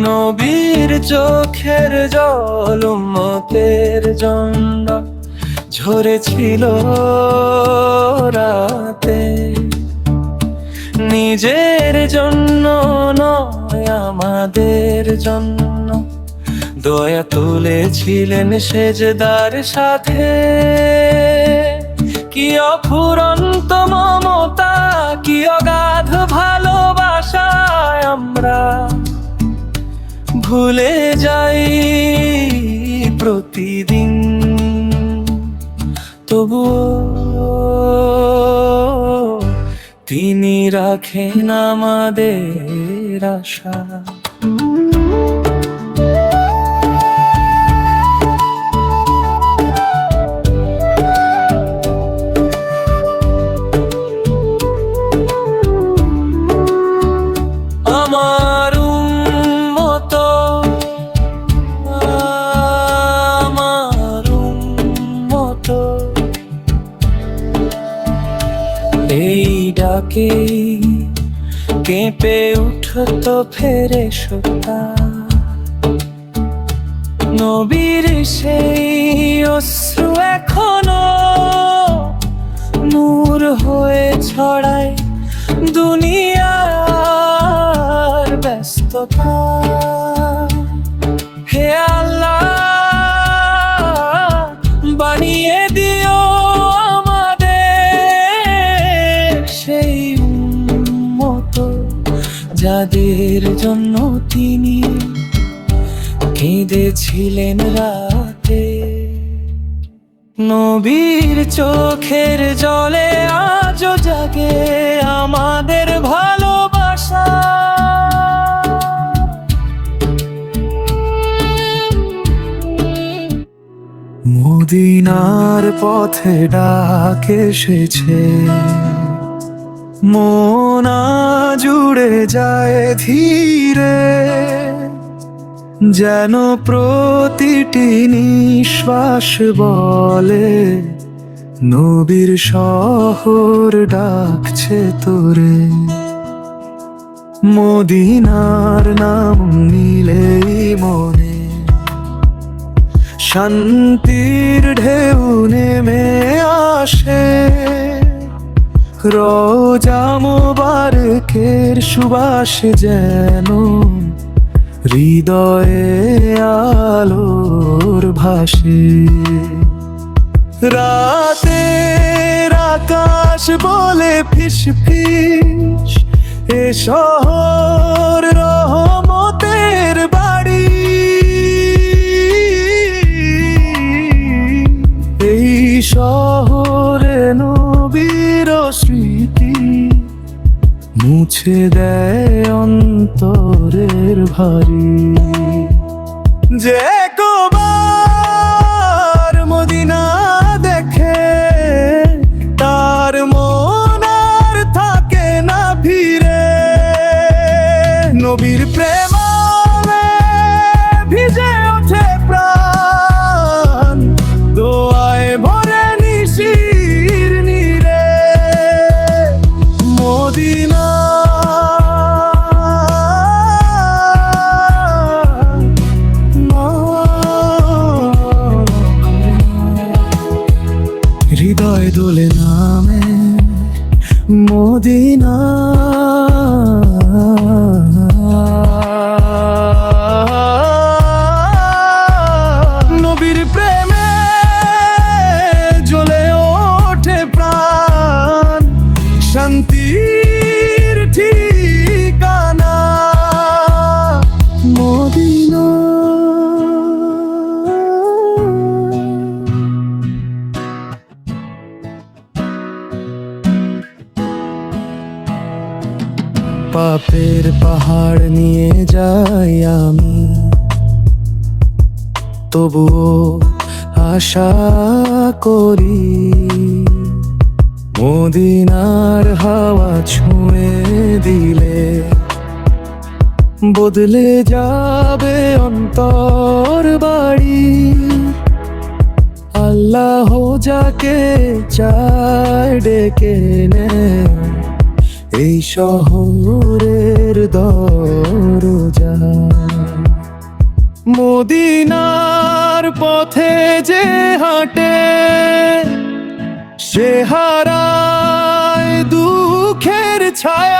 নবীর চোখের জল উম্মতের জন্য ঝরেছিল রাতে, নিজের জন্য নয় আমাদের জন্য দয়া তুলেছিলেন সেজদার সাথে। কি অফুরন্ত মমতা, কি অগাধ ভালোবাসায় আমরা ভুলে যাই প্রতিদিন, তবুও তিনি রাখেন আমাদের আশা। আমার উম্মত, আমার উম্মত, এই ডাকে কেঁপে উঠতো ফেরেশতা। নবীর সেই অশ্রু এখনো নূর হয়ে ছড়ায় দুনিয়ার ব্যস্ততা। হে আল্লাহ, বানিয়ে দিও আমাদের সেই উম্মত যাদের জন্য তিনি কেঁদেছিলেন রাতে। নবীর চোখের জলে আজও জাগে আমাদের ভালোবাসা। মদিনার পথে ডাক এসেছে, মন জুড়ে যায় ধীরে, যেন প্রতিটি নিঃশ্বাস বলে নবীর শহর ডাকছে তোরে। মদিনার নাম নিলেই মনে শান্তির ঢেউ নেমে আসে, রোজা মুবারকের সুবাস যেন হৃদয়ে আলোর ভাসে। রাতের আকাশ বলে ফিস ফিস, এ শহর রহমতের বাড়ি। এই শহরে নবীর স্মৃতি মুছে দেয় অন্তরের ভারী। যে কবার মদিনা দেখে তার মন আর থাকে না ফিরে। নবীর প্রেম ভিজে ওঠে প্রাণ, দোয়ায় ভরে নিশির নীরে। মদিনা হৃদয় দোলে নামে মদিনা। নবীর প্রেমে জ্বলে ওঠে প্রাণ, শান্তির ঠিকানা মদিনা। পাপের পাহাড় নিয়ে যাই আমি, তবুও আশা করি মদিনার হাওয়া ছুঁয়ে দিলে বদলে যাবে অন্তর বাড়ি। আল্লাহ যাকে চায় ডেকে নেয়, শহরের দরজা। মদিনার পথে যে হাঁটে সে হারায় দুঃখের ছায়া।